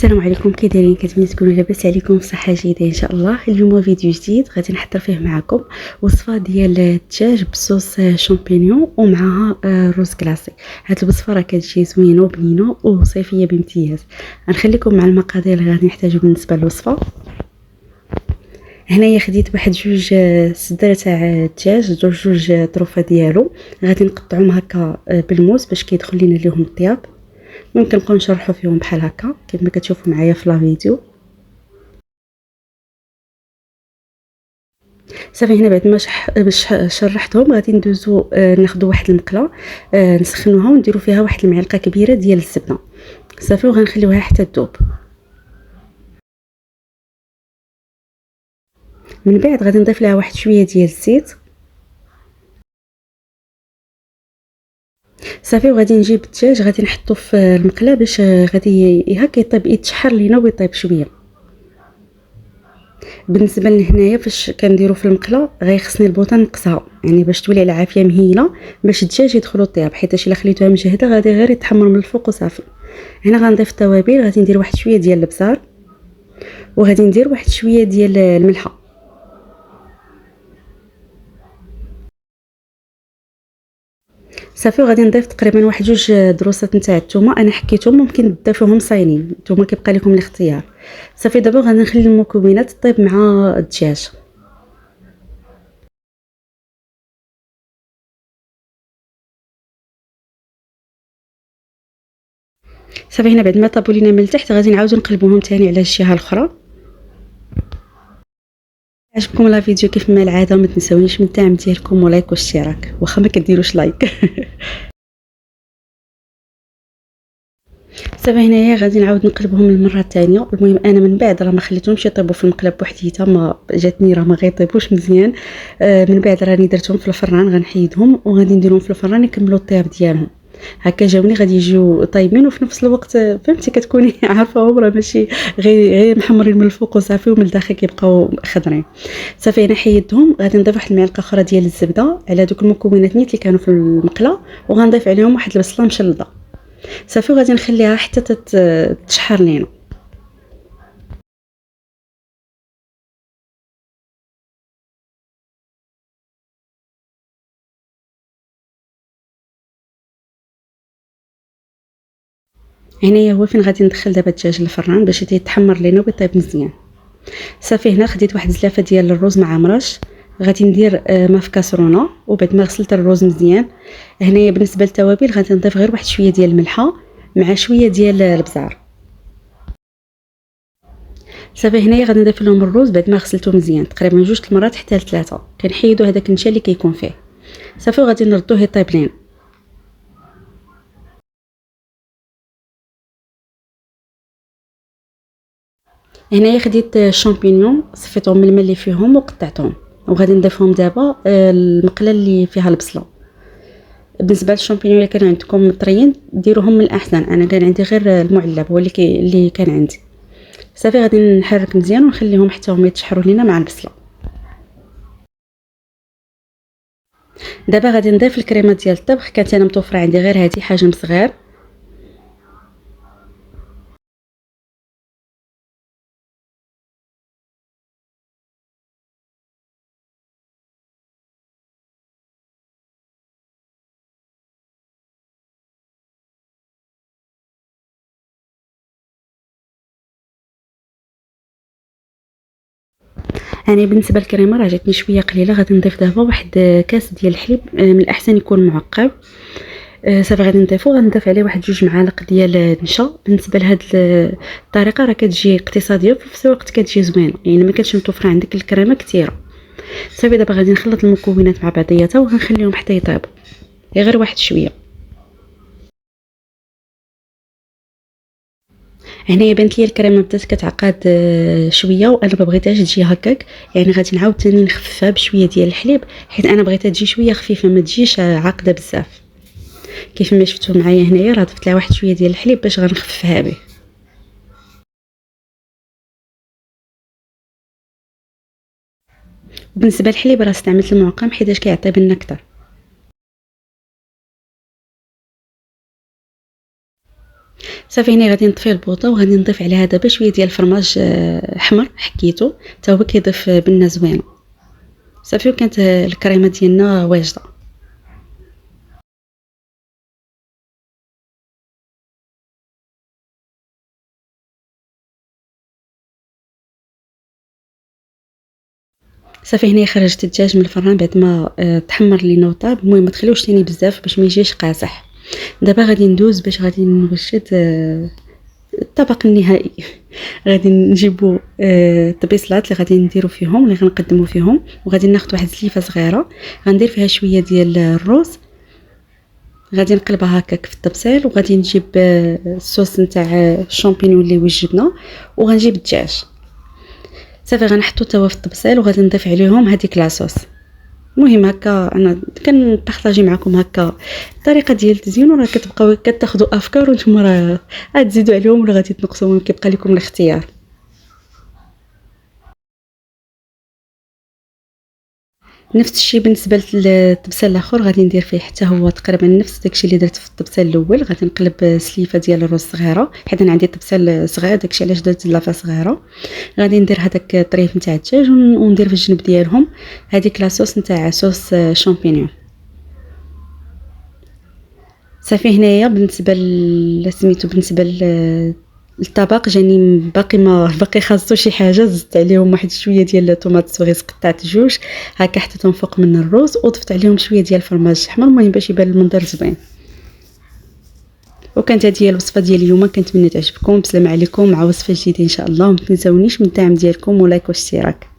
السلام عليكم، كي دايرين؟ كنتمنى تكونوا لاباس عليكم بصحه جيده ان شاء الله. اليوم فيديو جديد غادي نحضر فيه معكم وصفه ديال الدجاج بصوص شامبينيون ومعها روز كلاسي. هاد الوصفه راه كتجي زوينه وبنينه وصيفيه بامتياز. غنخليكم مع المقادير اللي غادي نحتاجو بالنسبه للوصفه. هنايا خديت واحد جوج صدر تاع الدجاج، جوج طروفه ديالو غادي نقطعهم هكا بالموس باش كيدخل لينا ليهم الطياب. ممكن نبقاو نشرحوا فيهم بحال هكا كما كتشوفوا معايا في لا فيديو. صافي هنا بعد ما باش شرحتهم غادي ندوزو ناخذوا واحد المقله نسخنوها ونديروا فيها واحد المعلقه كبيره ديال الزبده صافي، وغنخليوها حتى تذوب. من بعد غادي نضيف لها واحد شويه ديال الزيت صافي، وغادي نجيب الدجاج غادي نحطو في المقله باش غادي هكا يطيب يتشحر لينا ويطيب شويه. بالنسبه لهنايا فاش كنديروا في المقله غيخصني البوطه نقصها، يعني باش تولي على عافيه مهيله باش الدجاج يدخلوا الطياب، حيت الا خليتوها مجهده غادي غير يتحمر من الفوق وصافي. هنا غنضيف التوابل، غادي ندير واحد شويه ديال البزار وغادي ندير واحد شويه ديال الملحه صافي، وغادي نضيف تقريبا واحد جوج دروسات نتاع الثومه. انا حكيتهم ممكن تضيفوهم صاينين، نتوما كيبقى لكم الاختيار. صافي دابا غادي نخلي المكونات طيب مع الدجاج. صافي هنا بعد ما طابوا لينا من التحت غادي نعاودو نقلبوهم ثاني على الجهه الاخرى. عجبكم لا فيديو كيف ما العاده ما تنساونيش من الدعم ديالكم ولايك واشتراك، واخا ما كديروش لايك. صافي هنايا غادي نعاود نقلبهم المره الثانيه. المهم انا من بعد راه ما خليتهمش يطيبوا في المقلب بوحديتها، ما جاتني راه ما غيطيبوش مزيان. من بعد راني درتهم في الفران، غنحيدهم وغادي نديرهم في الفران يكملوا الطياب ديالهم. هكا جاوني غادي يجيو طايبين وفي نفس الوقت فهمتي كتكوني عارفاهم راه ماشي غير محمرين من الفوق وصافي ومن الداخل كيبقاو خضرين. صافي انا حيدتهم، غادي نضيف واحد المعلقه اخرى ديال الزبده على دوك المكونات نيت اللي كانوا في المقله، وغنضيف عليهم واحد البصله مشلضه صافي، وغادي نخليها حتى تشحر لينا. هنايا هو فين غادي ندخل دابا الدجاج للفران باش يتحمر لينا ويطيب مزيان. صافي هنا خديت واحد زلافه ديال الرز مع مرش، غادي ندير ما في كاسرونه. وبعد ما غسلت الرز مزيان هنايا بالنسبه للتوابل غادي نضيف غير واحد شويه ديال الملحه مع شويه ديال البزار صافي. هنايا غادي نضيف لهم الرز بعد ما غسلته مزيان تقريبا جوج المرات حتى لثلاثه، كنحيدوا هذاك النشا اللي كيكون فيه صافي، وغادي نردوه يطيب لينا. هنايا خديت الشامبينيون صفيتهم من الماء اللي فيهم وقطعتهم، وغادي نضيفهم دابا المقله اللي فيها البصله. بالنسبه للشامبينيون اللي كانوا عندكم طريين ديروهم من الاحسن، انا كان عندي غير المعلب هو اللي كان عندي صافي. غادي نحرك مزيان ونخليهم حتى هما يتشحروا لينا مع البصله. دابا غادي نضيف الكريمه ديال الطبخ، كانت انا متوفره عندي غير هذه حجم صغير. انا بالنسبه للكريمه راه جاتني شويه قليله، غادي نضيف دابا واحد كاس ديال الحليب، من الاحسن يكون معقب صافي. غادي غنضيف عليه واحد جوج معالق ديال النشا. بالنسبه لهاد الطريقه راه كتجي اقتصاديه وفي نفس الوقت كتجي زوينه، يعني ما كانش متوفره عندك الكريمه كثيره صافي. دابا غادي نخلط المكونات مع بعضياتها وغنخليهم حتى يطيبوا غير واحد شويه. هنايا بانت لي الكريمه بدات كتعقد شويه وانا ما بغيتهاش تجي هكاك، يعني غادي نعاود ثاني نخففها بشويه ديال الحليب حيت انا بغيتها تجي شويه خفيفه ما تجيش عاقده بزاف. كيف ما شفتوا معايا هنايا راه ضفت لها واحد شويه ديال الحليب باش غنخففها به. بالنسبه للحليب راه استعملت المعقم حيتاش كيعطي بنا اكثر. صافي هنا غادي نطفي البوطه وغادي نضيف عليها دابا شويه ديال الفرماج احمر حكيتو حتى هو كيضيف بنه زوينه. صافي وكانت الكريمه ديالنا واجده. صافي هنا خرجت الدجاج من الفران بعد ما تحمر لينا وطاب. المهم ما تخليوش ثاني بزاف باش ما يجيش قاصح. دابا غادي ندوز باش غادي نوجد الطبق النهائي. غادي نجيبو الطبيصلات اللي غادي نديرو فيهم اللي غنقدمو فيهم، وغادي ناخذ واحد السليفه صغيره غندير فيها شويه ديال الروز، غادي نقلبها هكاك في الطبسيل، وغادي نجيب الصوص نتاع الشامبينيون اللي وجدنا، وغنجيب الدجاج. صافي غنحطو توا في الطبسيل وغادي نضيف عليهم هذيك لاصوص. المهم هكا انا كنبارطاجي معكم هكا الطريقه ديال التزيين، وراه كتبقاو كتاخذوا افكار وانتم راه غتزيدوا عليهم ولا غادي تنقصوا، المهم كيبقى لكم الاختيار. نفس الشيء بالنسبه للطبسه الاخر، غادي ندير فيه حتى هو تقريبا نفس داكشي اللي درت في الطبسه الاول. غادي نقلب سليفه ديال الرز صغيره حيت انا عندي طبسه صغير، داكشي علاش درت لافه صغيره. غادي ندير هذاك الطريف نتاع الدجاج وندير في الجنب ديالهم هذيك لاصوص نتاع صوص شامبينيون. صافي هنايا بالنسبه سميتو بالنسبه الطبق جاني باقي ما باقي خاصو شي حاجه. زدت عليهم واحد شويه ديال الطوماط سوريس، قطعت جوج هكا حطيتهم فوق من الروز، وضفت عليهم شويه ديال الفرماج احمر، المهم باش يبان المنظر زوين. وكانت هذه هي الوصفه ديال اليوم، كنتمنى تعجبكم. بسلام عليكم مع وصفه جديده ان شاء الله، وما تنساونيش من الدعم ديالكم ولايك واشتراك.